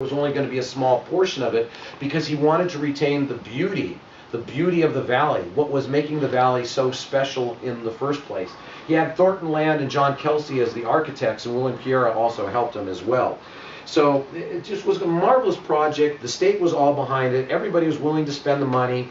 was only going to be a small portion of it because he wanted to retain the beauty of the valley, what was making the valley so special in the first place. He had Thornton Land and John Kelsey as the architects, and William Piera also helped him as well. So it just was a marvelous project. The state was all behind it. Everybody was willing to spend the money.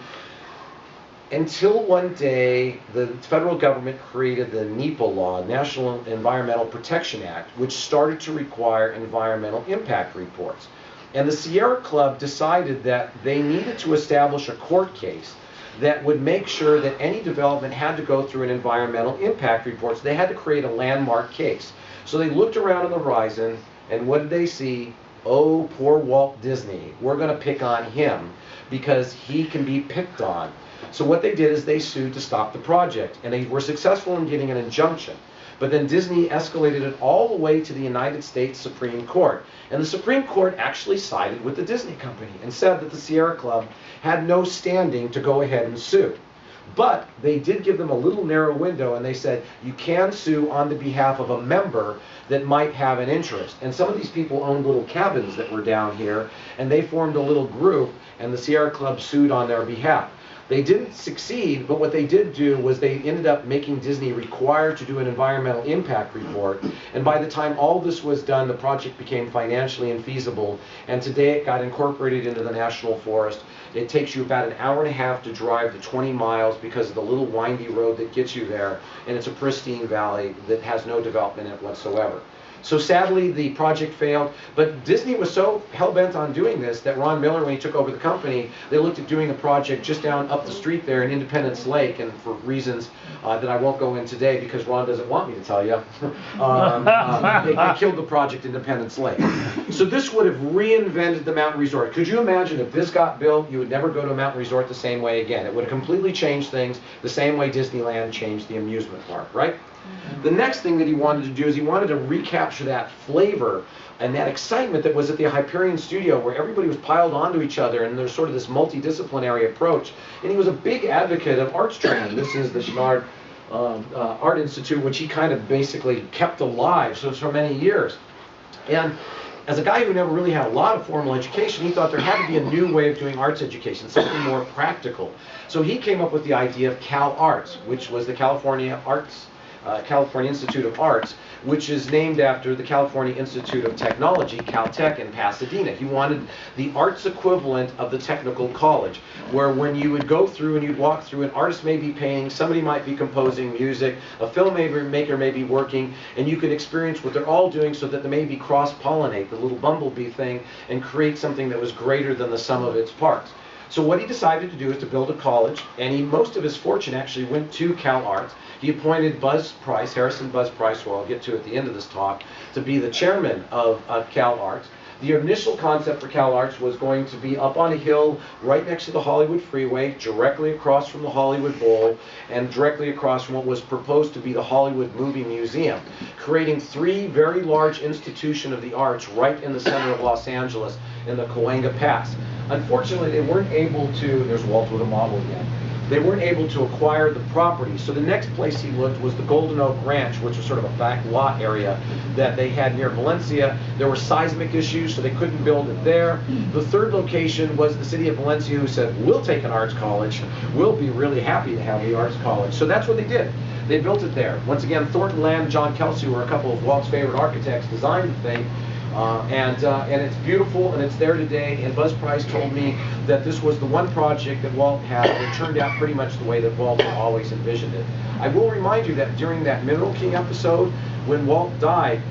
Until one day, the federal government created the NEPA law, National Environmental Protection Act, which started to require environmental impact reports. And the Sierra Club decided that they needed to establish a court case that would make sure that any development had to go through an environmental impact report. So they had to create a landmark case. So they looked around on the horizon, and what did they see? Oh, poor Walt Disney. We're going to pick on him because he can be picked on. So what they did is they sued to stop the project, and they were successful in getting an injunction. But then Disney escalated it all the way to the United States Supreme Court. And the Supreme Court actually sided with the Disney company and said that the Sierra Club had no standing to go ahead and sue. But they did give them a little narrow window, and they said you can sue on the behalf of a member that might have an interest. And some of these people owned little cabins that were down here, and they formed a little group, and the Sierra Club sued on their behalf. They didn't succeed, but what they did do was they ended up making Disney required to do an environmental impact report. And by the time all this was done, the project became financially infeasible. And today it got incorporated into the National Forest. It takes you about an hour and a half to drive the 20 miles because of the little windy road that gets you there. And it's a pristine valley that has no development in it whatsoever. So sadly, the project failed, but Disney was so hell-bent on doing this that Ron Miller, when he took over the company, they looked at doing a project just down up the street there in Independence Lake, and for reasons that I won't go in today because Ron doesn't want me to tell you, they killed the project Independence Lake. So this would have reinvented the mountain resort. Could you imagine if this got built, you would never go to a mountain resort the same way again? It would have completely changed things the same way Disneyland changed the amusement park, right? The next thing that he wanted to do is he wanted to recapture that flavor and that excitement that was at the Hyperion Studio, where everybody was piled onto each other, and there's sort of this multidisciplinary approach. And he was a big advocate of arts training. This is the Chouinard Art Institute, which he kind of basically kept alive for many years. And as a guy who never really had a lot of formal education, he thought there had to be a new way of doing arts education, something more practical. So he came up with the idea of Cal Arts, which was the California Institute of Arts, which is named after the California Institute of Technology, Caltech, in Pasadena. He wanted the arts equivalent of the technical college, where when you would go through and you'd walk through, an artist may be painting, somebody might be composing music, a filmmaker may be working, and you could experience what they're all doing so that they maybe cross-pollinate, the little bumblebee thing, and create something that was greater than the sum of its parts. So what he decided to do is to build a college, and most of his fortune actually went to Cal Arts. He appointed Buzz Price, Harrison Buzz Price, who I'll get to at the end of this talk, to be the chairman of Cal Arts. The initial concept for Cal Arts was going to be up on a hill right next to the Hollywood Freeway, directly across from the Hollywood Bowl, and directly across from what was proposed to be the Hollywood Movie Museum, creating three very large institutions of the arts right in the center of Los Angeles in the Cahuenga Pass. Unfortunately, they weren't able to, there's Walt with a model again, they weren't able to acquire the property. So the next place he looked was the Golden Oak Ranch, which was sort of a back lot area that they had near Valencia. There were seismic issues, so they couldn't build it there. The third location was the city of Valencia, who said, we'll take an arts college. We'll be really happy to have the arts college. So that's what they did. They built it there. Once again, Thornton Land and John Kelsey were a couple of Walt's favorite architects, designed the thing. And it's beautiful, and it's there today. And Buzz Price told me that this was the one project that Walt had, and it turned out pretty much the way that Walt had always envisioned it. I will remind you that during that Mineral King episode, when Walt died,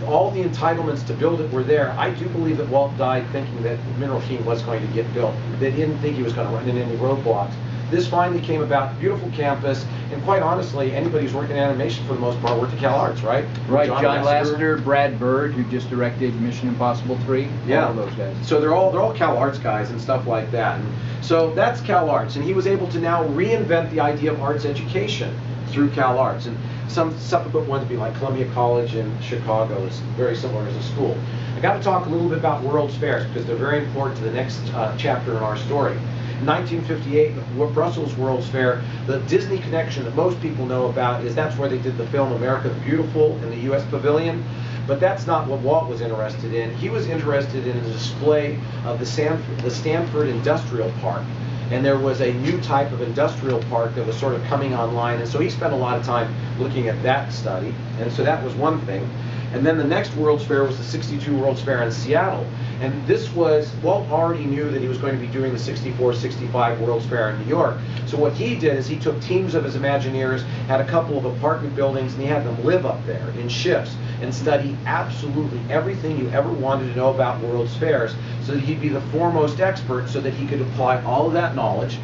all the entitlements to build it were there. I do believe that Walt died thinking that Mineral King was going to get built. They didn't think he was going to run into any roadblocks. This finally came about, beautiful campus, and quite honestly, anybody who's working in animation for the most part worked at Cal Arts, right? Right, John Lasseter, Brad Bird, who just directed Mission Impossible 3, yeah, all those guys. So they're all Cal Arts guys and stuff like that. And so that's Cal Arts, and he was able to now reinvent the idea of arts education through Cal Arts. And some subsequent ones be like Columbia College in Chicago is very similar as a school. I got to talk a little bit about World's Fairs because they're very important to the next chapter in our story. In 1958, Brussels World's Fair, the Disney connection that most people know about is that's where they did the film America the Beautiful in the U.S. Pavilion. But that's not what Walt was interested in. He was interested in a display of the Stanford Industrial Park. And there was a new type of industrial park that was sort of coming online, and so he spent a lot of time looking at that study, and so that was one thing. And then the next World's Fair was the '62 World's Fair in Seattle. And this was, Walt already knew that he was going to be doing the '64-'65 World's Fair in New York. So what he did is he took teams of his Imagineers, had a couple of apartment buildings, and he had them live up there in shifts and study absolutely everything you ever wanted to know about World's Fairs, so that he'd be the foremost expert, so that he could apply all of that knowledge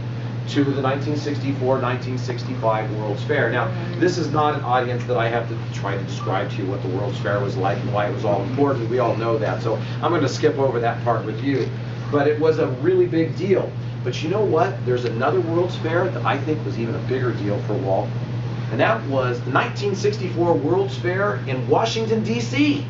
to the 1964-1965 World's Fair. Now, this is not an audience that I have to try to describe to you what the World's Fair was like and why it was all important. We all know that, so I'm going to skip over that part with you. But it was a really big deal. But you know what? There's another World's Fair that I think was even a bigger deal for Walt, and that was the 1964 World's Fair in Washington, D.C.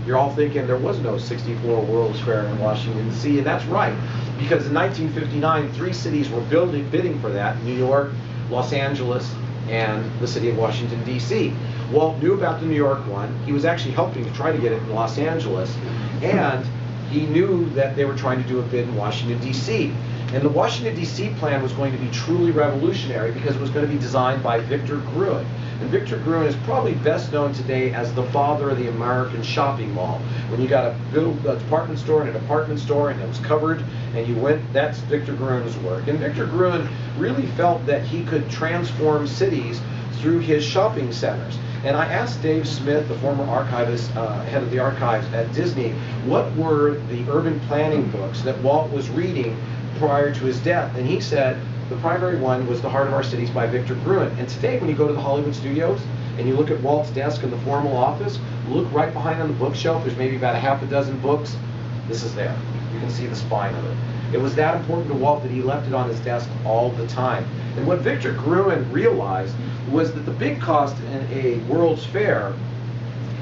You're all thinking there was no '64 World's Fair in Washington, D.C., and that's right. Because in 1959, 3 cities were bidding for that: New York, Los Angeles, and the city of Washington, D.C. Walt knew about the New York one. He was actually helping to try to get it in Los Angeles, and he knew that they were trying to do a bid in Washington, D.C. And the Washington, D.C. plan was going to be truly revolutionary because it was going to be designed by Victor Gruen. And Victor Gruen is probably best known today as the father of the American shopping mall. When you got a department store and an apartment store and it was covered and you went, that's Victor Gruen's work. And Victor Gruen really felt that he could transform cities through his shopping centers. And I asked Dave Smith, the former archivist, head of the archives at Disney, what were the urban planning books that Walt was reading prior to his death. And he said the primary one was The Heart of Our Cities by Victor Gruen. And today when you go to the Hollywood studios and you look at Walt's desk in the formal office, look right behind on the bookshelf, there's maybe about a half a dozen books. This is there. You can see the spine of it. It was that important to Walt that he left it on his desk all the time. And what Victor Gruen realized was that the big cost in a World's Fair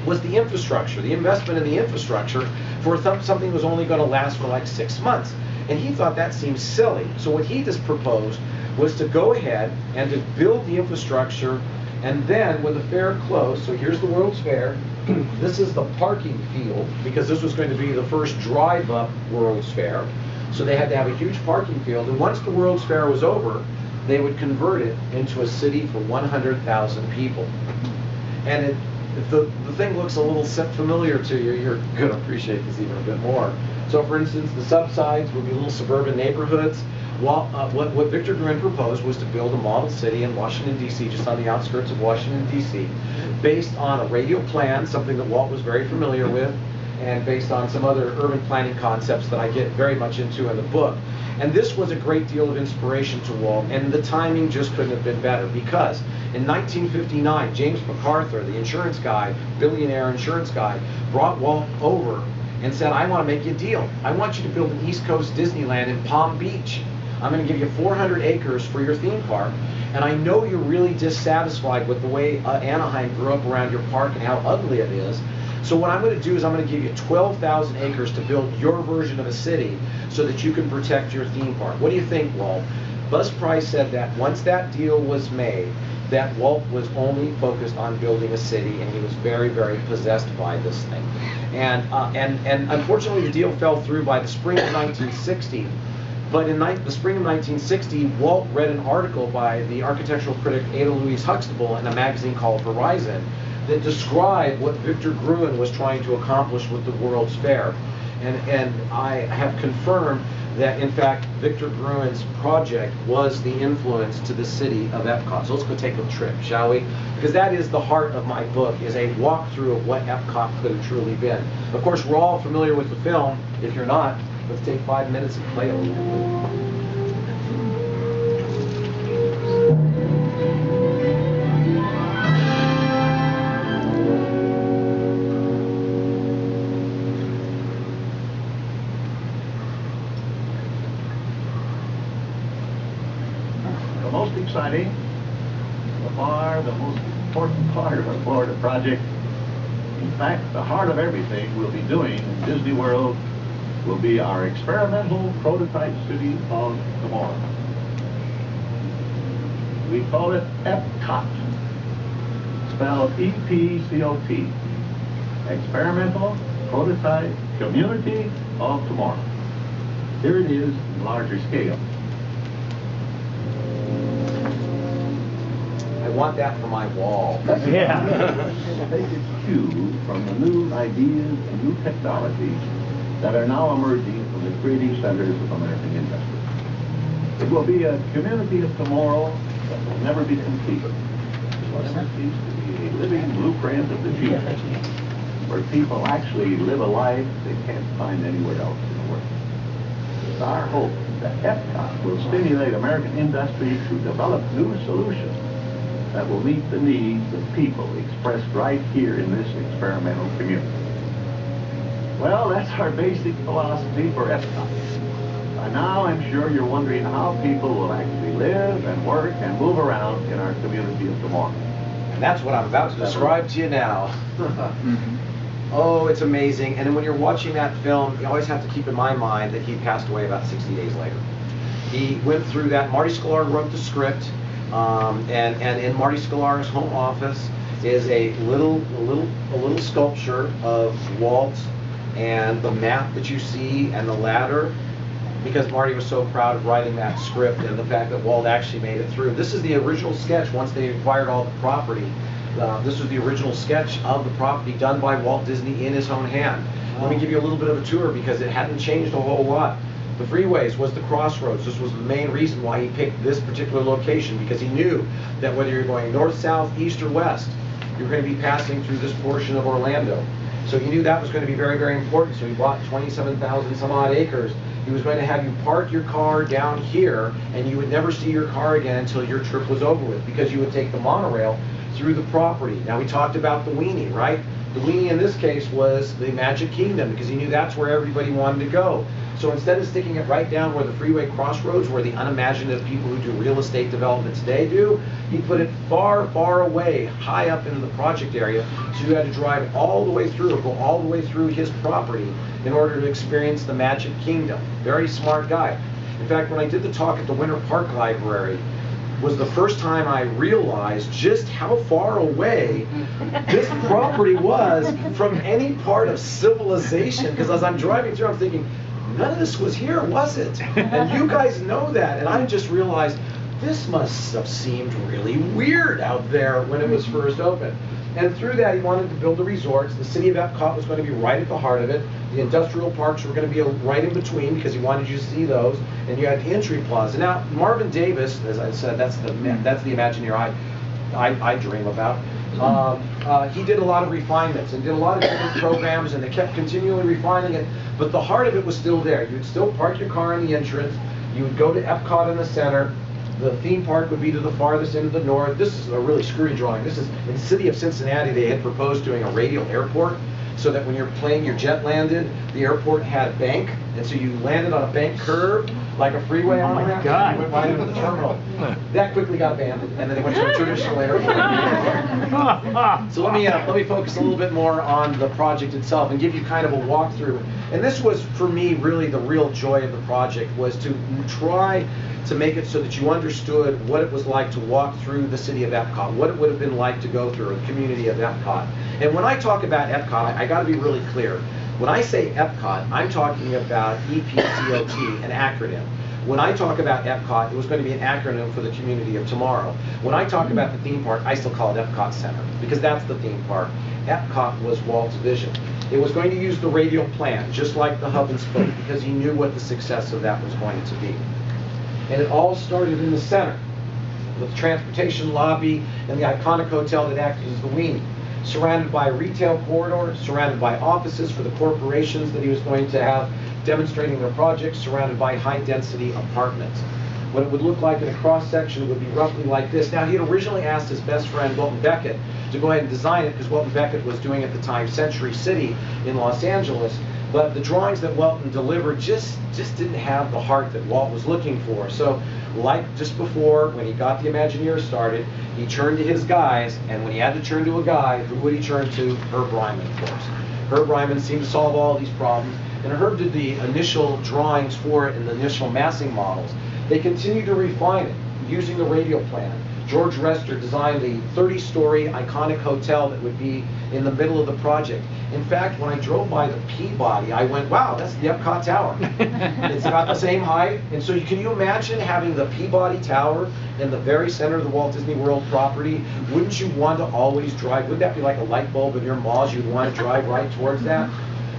was the infrastructure, the investment in the infrastructure for something that was only going to last for like 6 months. And he thought that seemed silly. So what he just proposed was to go ahead and to build the infrastructure, and then when the fair closed, so here's the World's Fair, this is the parking field, because this was going to be the first drive-up World's Fair. So they had to have a huge parking field, and once the World's Fair was over, they would convert it into a city for 100,000 people. And if the thing looks a little familiar to you, you're going to appreciate this even a bit more. So for instance, the subsides would be little suburban neighborhoods. What Victor Gruen proposed was to build a model city in Washington, D.C., just on the outskirts of Washington, D.C., based on a radial plan, something that Walt was very familiar with, and based on some other urban planning concepts that I get very much into in the book. And this was a great deal of inspiration to Walt, and the timing just couldn't have been better, because in 1959, James MacArthur, the insurance guy, billionaire insurance guy, brought Walt over and said, I want to make you a deal. I want you to build an East Coast Disneyland in Palm Beach. I'm going to give you 400 acres for your theme park, and I know you're really dissatisfied with the way Anaheim grew up around your park and how ugly it is. So what I'm going to do is I'm going to give you 12,000 acres to build your version of a city so that you can protect your theme park. What do you think, Walt? Buzz Price said that once that deal was made, that Walt was only focused on building a city, and he was very, very possessed by this thing. And unfortunately, the deal fell through by the spring of 1960. But in the spring of 1960, Walt read an article by the architectural critic Ada Louise Huxtable in a magazine called Horizon that described what Victor Gruen was trying to accomplish with the World's Fair. And I have confirmed that, in fact, Victor Gruen's project was the influence to the city of Epcot. So let's go take a trip, shall we? Because that is the heart of my book, is a walkthrough of what Epcot could have truly been. Of course, we're all familiar with the film. If you're not, let's take 5 minutes and play a little bit. Exciting, the most important part of our Florida project. In fact, the heart of everything we'll be doing in Disney World will be our experimental prototype city of tomorrow. We call it Epcot, spelled E-P-C-O-T. experimental prototype community of tomorrow. Here it is in larger scale. I want that for my wall. Yeah. Take its cue from the new ideas and new technologies that are now emerging from the creative centers of American industry. It will be a community of tomorrow that will never be complete. It will never cease to be a living blueprint of the future, where people actually live a life they can't find anywhere else in the world. It's our hope that Epcot will stimulate American industry to develop new solutions that will meet the needs of people expressed right here in this experimental community. Well, that's our basic philosophy for Epcot. By now, I'm sure you're wondering how people will actually live and work and move around in our community of tomorrow. And that's what I'm about to describe to you now. Oh, it's amazing. And then when you're watching that film, you always have to keep in my mind that he passed away about 60 days later. He went through that. Marty Sklar wrote the script. And in Marty Sklar's home office is a little sculpture of Walt and the map that you see and the ladder, because Marty was so proud of writing that script and the fact that Walt actually made it through. This is the original sketch once they acquired all the property. This was the original sketch of the property done by Walt Disney in his own hand. Let me give you a little bit of a tour because it hadn't changed a whole lot. The freeways was the crossroads. This was the main reason why he picked this particular location, because he knew that whether you're going north, south, east, or west, you're going to be passing through this portion of Orlando. So he knew that was going to be very, very important. So he bought 27,000 some odd acres. He was going to have you park your car down here, and you would never see your car again until your trip was over with, because you would take the monorail through the property. Now, we talked about the weenie, right? The weenie in this case was the Magic Kingdom, because he knew that's where everybody wanted to go. So instead of sticking it right down where the freeway crossroads, where the unimaginative people who do real estate development today do, he put it far, far away, high up into the project area. So you had to drive all the way through, or go all the way through his property in order to experience the Magic Kingdom. Very smart guy. In fact, when I did the talk at the Winter Park Library, was the first time I realized just how far away this property was from any part of civilization. Because as I'm driving through, I'm thinking, none of this was here, was it? And you guys know that. And I just realized this must have seemed really weird out there when it was first opened. And through that, he wanted to build the resorts. The city of Epcot was going to be right at the heart of it. The industrial parks were going to be right in between, because he wanted you to see those. And you had the entry plaza. Now, Marvin Davis, as I said, that's the Imagineer I dream about. He did a lot of refinements and did a lot of different programs, and they kept continually refining it. But the heart of it was still there. You would still park your car in the entrance. You would go to Epcot in the center. The theme park would be to the farthest end of the north. This is a really screwy drawing. This is in the city of Cincinnati. They had proposed doing a radial airport, so that when you're playing your jet landed, the airport had a bank, and so you landed on a bank curve like a freeway on my ramp. God. You went right into the terminal. That quickly got abandoned, and then they went to a traditional airport. So let me focus a little bit more on the project itself and give you kind of a walkthrough. And this was, for me, really the real joy of the project, was to try to make it so that you understood what it was like to walk through the city of Epcot, what it would have been like to go through the community of Epcot. And when I talk about Epcot, I got to be really clear. When I say Epcot, I'm talking about EPCOT, an acronym. When I talk about Epcot, it was going to be an acronym for the community of tomorrow. When I talk about the theme park, I still call it Epcot Center, because that's the theme park. Epcot was Walt's vision. It was going to use the radial plan, just like the hub and spoke, because he knew what the success of that was going to be. And it all started in the center, with the transportation lobby and the iconic hotel that acted as the weenie, surrounded by retail corridors, surrounded by offices for the corporations that he was going to have demonstrating their projects, surrounded by high-density apartments. What it would look like in a cross-section would be roughly like this. Now, he had originally asked his best friend, Welton Beckett, to go ahead and design it, because Welton Beckett was doing, at the time, Century City in Los Angeles. But the drawings that Welton delivered just didn't have the heart that Walt was looking for. So, like just before, when he got the Imagineer started, he turned to his guys, and when he had to turn to a guy, who would he turn to? Herb Ryman, of course. Herb Ryman seemed to solve all these problems, and Herb did the initial drawings for it and the initial massing models. They continued to refine it using the radial plan, George Rester designed the 30-story iconic hotel that would be in the middle of the project. In fact, when I drove by the Peabody, I went, wow, that's the Epcot Tower. It's about the same height. And so can you imagine having the Peabody Tower in the very center of the Walt Disney World property? Wouldn't you want to always drive? Wouldn't that be like a light bulb in your malls? You'd want to drive right towards that?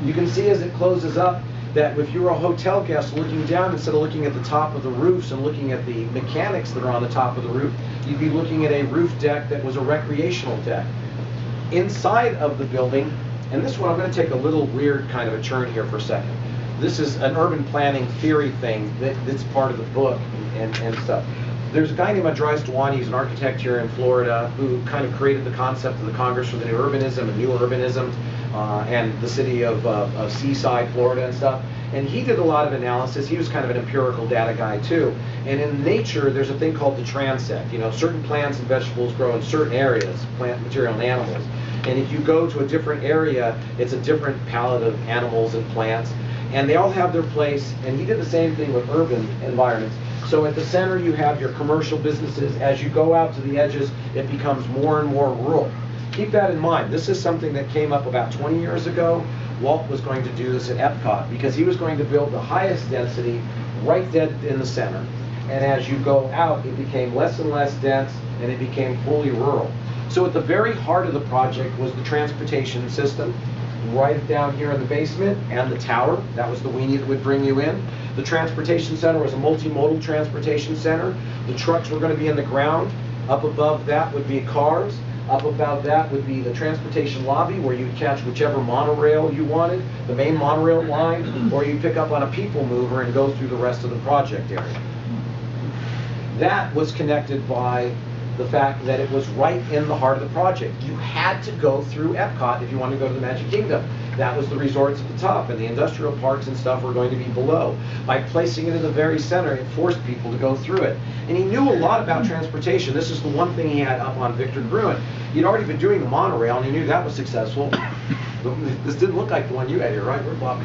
You can see as it closes up that if you're a hotel guest looking down, instead of looking at the top of the roofs and looking at the mechanics that are on the top of the roof, you'd be looking at a roof deck that was a recreational deck. Inside of the building, and this one I'm going to take a little weird kind of a turn here for a second. This is an urban planning theory thing that's part of the book and stuff. There's a guy named Andres Duany, he's an architect here in Florida, who kind of created the concept of the Congress for the New Urbanism and New Urbanism, and the city of Seaside, Florida and stuff. And he did a lot of analysis. He was kind of an empirical data guy too. And in nature, there's a thing called the transect. You know, certain plants and vegetables grow in certain areas, plant material and animals. And if you go to a different area, it's a different palette of animals and plants. And they all have their place. And he did the same thing with urban environments. So at the center, you have your commercial businesses. As you go out to the edges, it becomes more and more rural. Keep that in mind. This is something that came up about 20 years ago. Walt was going to do this at Epcot because he was going to build the highest density right dead in the center. And as you go out, it became less and less dense, and it became fully rural. So at the very heart of the project was the transportation system, right down here in the basement, and the tower. That was the weenie that would bring you in. The transportation center was a multimodal transportation center. The trucks were going to be in the ground. Up above that would be cars. Up above that would be the transportation lobby, where you'd catch whichever monorail you wanted, the main monorail line, or you'd pick up on a people mover and go through the rest of the project area. That was connected by the fact that it was right in the heart of the project. You had to go through Epcot if you wanted to go to the Magic Kingdom. That was the resorts at the top, and the industrial parks and stuff were going to be below. By placing it in the very center, it forced people to go through it. And he knew a lot about transportation. This is the one thing he had up on Victor Gruen. He'd already been doing the monorail, and he knew that was successful. This didn't look like the one you had here, right? We're Bob.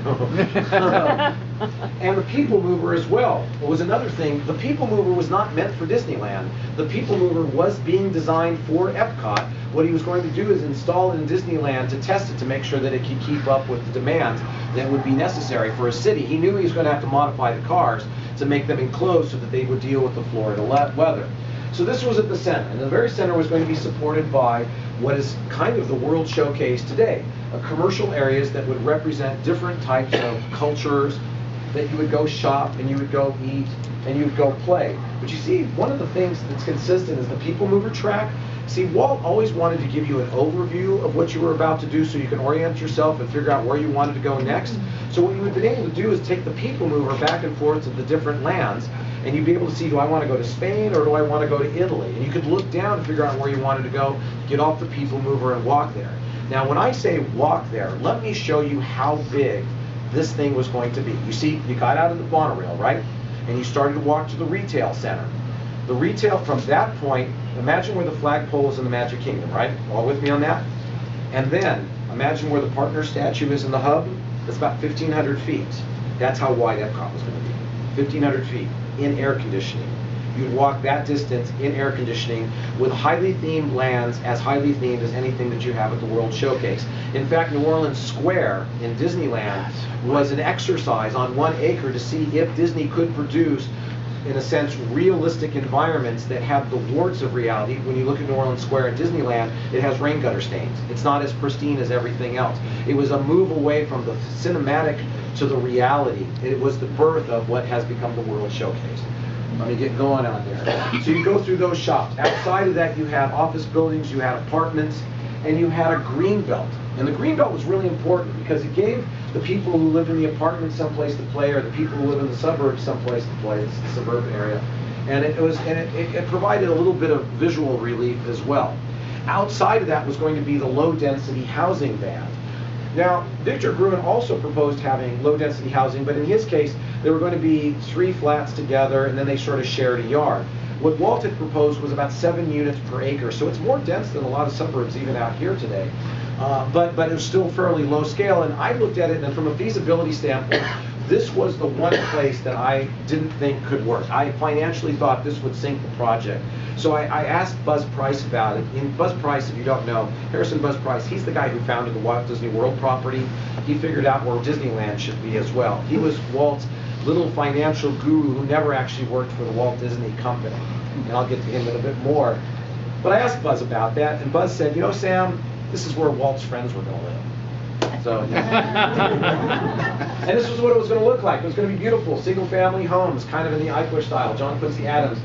And the people mover as well was another thing. The people mover was not meant for Disneyland. The people mover was being designed for Epcot. What he was going to do is install it in Disneyland to test it, to make sure that it could keep up with the demands that would be necessary for a city. He knew he was going to have to modify the cars to make them enclosed so that they would deal with the Florida weather. So this was at the center, and the very center was going to be supported by what is kind of the World Showcase today, commercial areas that would represent different types of cultures, that you would go shop and you would go eat and you would go play. But you see, one of the things that's consistent is the people mover track. See, Walt always wanted to give you an overview of what you were about to do so you can orient yourself and figure out where you wanted to go next. So what you would have been able to do is take the people mover back and forth to the different lands, and you'd be able to see, do I want to go to Spain or do I want to go to Italy? And you could look down and figure out where you wanted to go, get off the people mover and walk there. Now when I say walk there, let me show you how big this thing was going to be. You see, you got out of the monorail, right? And you started to walk to the retail center. The retail, from that point, imagine where the flagpole is in the Magic Kingdom, right? All with me on that? And then, imagine where the partner statue is in the hub. It's about 1,500 feet. That's how wide Epcot was going to be. 1,500 feet in air conditioning. You'd walk that distance in air conditioning with highly themed lands, as highly themed as anything that you have at the World Showcase. In fact, New Orleans Square in Disneyland was an exercise on 1 acre to see if Disney could produce, in a sense, realistic environments that have the warts of reality. When you look at New Orleans Square at Disneyland, it has rain gutter stains. It's not as pristine as everything else. It was a move away from the cinematic to the reality. It was the birth of what has become the World Showcase. Let me get going on there. So you go through those shops. Outside of that, you had office buildings, you had apartments, and you had a green belt. And the green belt was really important because it gave the people who lived in the apartments someplace to play, or the people who live in the suburbs someplace to play. It's the suburban area. And it provided a little bit of visual relief as well. Outside of that was going to be the low density housing band. Now, Victor Gruen also proposed having low density housing, but in his case, there were going to be 3 flats together, and then they sort of shared a yard. What Walt had proposed was about 7 units per acre, so it's more dense than a lot of suburbs even out here today. But it was still fairly low scale, and I looked at it, and from a feasibility standpoint, this was the one place that I didn't think could work. I financially thought this would sink the project. So I asked Buzz Price about it. And Buzz Price, if you don't know, Harrison Buzz Price, he's the guy who founded the Walt Disney World property. He figured out where Disneyland should be as well. He was Walt's little financial guru who never actually worked for the Walt Disney Company. And I'll get to him in a bit more. But I asked Buzz about that, and Buzz said, you know, Sam, this is where Walt's friends were going to live. So, and this was what it was going to look like. It was going to be beautiful, single-family homes, kind of in the Eichler style. John Quincy Adams,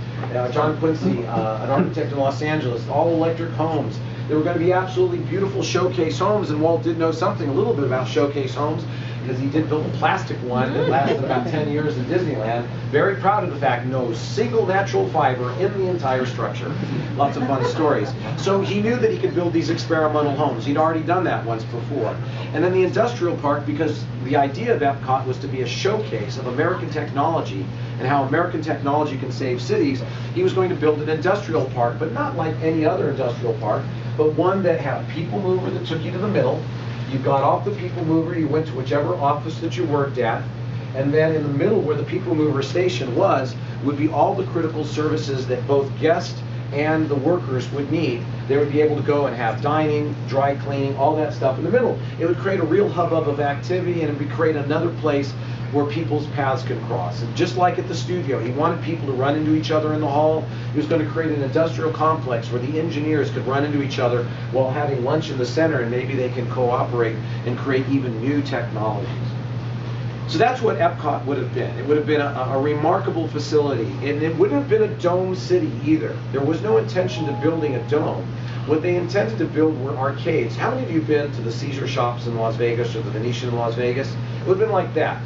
John Quincy, an architect in Los Angeles, all electric homes. They were going to be absolutely beautiful showcase homes, and Walt did know something a little bit about showcase homes because he did build a plastic one that lasted about 10 years in Disneyland. Very proud of the fact, no single natural fiber in the entire structure. Lots of fun stories. So he knew that he could build these experimental homes. He'd already done that once before. And then the industrial park, because the idea of Epcot was to be a showcase of American technology and how American technology can save cities, he was going to build an industrial park, but not like any other industrial park, but one that had a people mover that took you to the middle. You got off the people mover, you went to whichever office that you worked at, and then in the middle where the people mover station was would be all the critical services that both guests and the workers would need. They would be able to go and have dining, dry cleaning, all that stuff in the middle. It would create a real hubbub of activity, and it would create another place where people's paths could cross. And just like at the studio, he wanted people to run into each other in the hall. He was going to create an industrial complex where the engineers could run into each other while having lunch in the center, and maybe they can cooperate and create even new technologies. So that's what Epcot would have been. It would have been a remarkable facility. And it wouldn't have been a dome city either. There was no intention to building a dome. What they intended to build were arcades. How many of you have been to the Caesar shops in Las Vegas or the Venetian in Las Vegas? It would have been like that.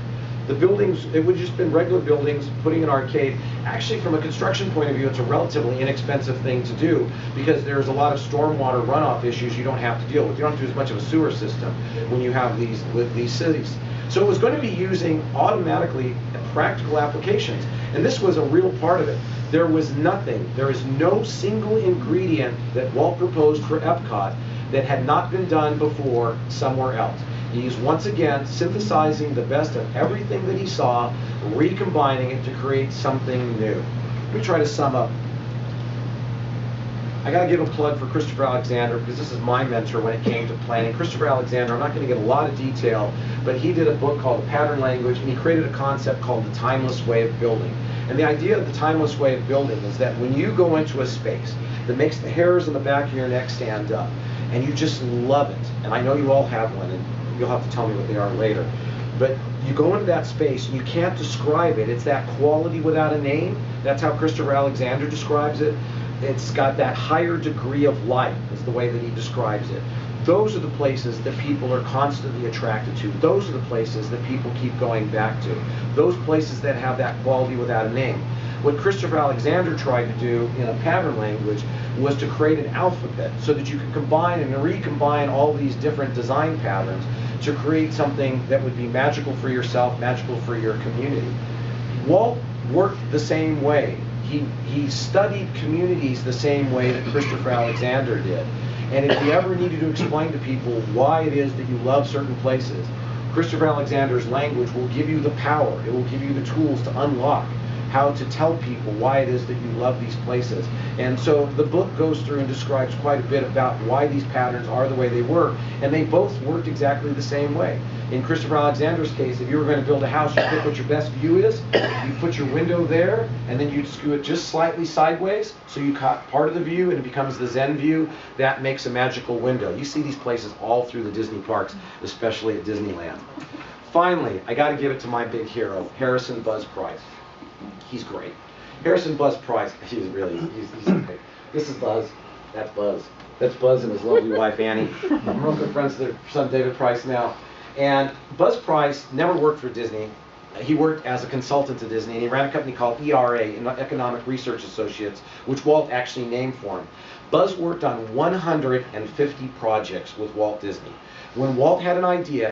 The buildings, it would have just been regular buildings, putting an arcade. Actually, from a construction point of view, it's a relatively inexpensive thing to do because there's a lot of stormwater runoff issues you don't have to deal with. You don't have to do as much of a sewer system when you have these cities. So it was going to be using automatically practical applications. And this was a real part of it. There was nothing, there is no single ingredient that Walt proposed for Epcot that had not been done before somewhere else. He's once again synthesizing the best of everything that he saw, recombining it to create something new. Let me try to sum up. I got to give a plug for Christopher Alexander because this is my mentor when it came to planning. Christopher Alexander, I'm not going to get a lot of detail, but he did a book called Pattern Language, and he created a concept called the timeless way of building. And the idea of the timeless way of building is that when you go into a space that makes the hairs on the back of your neck stand up, and you just love it, and I know you all have one, and you'll have to tell me what they are later, but you go into that space and you can't describe it. It's that quality without a name. That's how Christopher Alexander describes it. It's got that higher degree of light, is the way that he describes it. Those are the places that people are constantly attracted to. Those are the places that people keep going back to. Those places that have that quality without a name. What Christopher Alexander tried to do in a pattern language was to create an alphabet so that you could combine and recombine all these different design patterns to create something that would be magical for yourself, magical for your community. Walt worked the same way. He studied communities the same way that Christopher Alexander did. And if you ever needed to explain to people why it is that you love certain places, Christopher Alexander's language will give you the power. It will give you the tools to unlock how to tell people why it is that you love these places. And so the book goes through and describes quite a bit about why these patterns are the way they were, and they both worked exactly the same way. In Christopher Alexander's case, if you were going to build a house, you pick what your best view is, you put your window there, and then you'd skew it just slightly sideways, so you caught part of the view and it becomes the Zen view. That makes a magical window. You see these places all through the Disney parks, especially at Disneyland. Finally, I got to give it to my big hero, Harrison Buzz Price. He's great. Harrison Buzz Price, he's great. This is Buzz, that's Buzz. That's Buzz and his lovely wife Annie. I'm real good friends with their son David Price now. And Buzz Price never worked for Disney. He worked as a consultant to Disney, and he ran a company called ERA, Economic Research Associates, which Walt actually named for him. Buzz worked on 150 projects with Walt Disney. When Walt had an idea,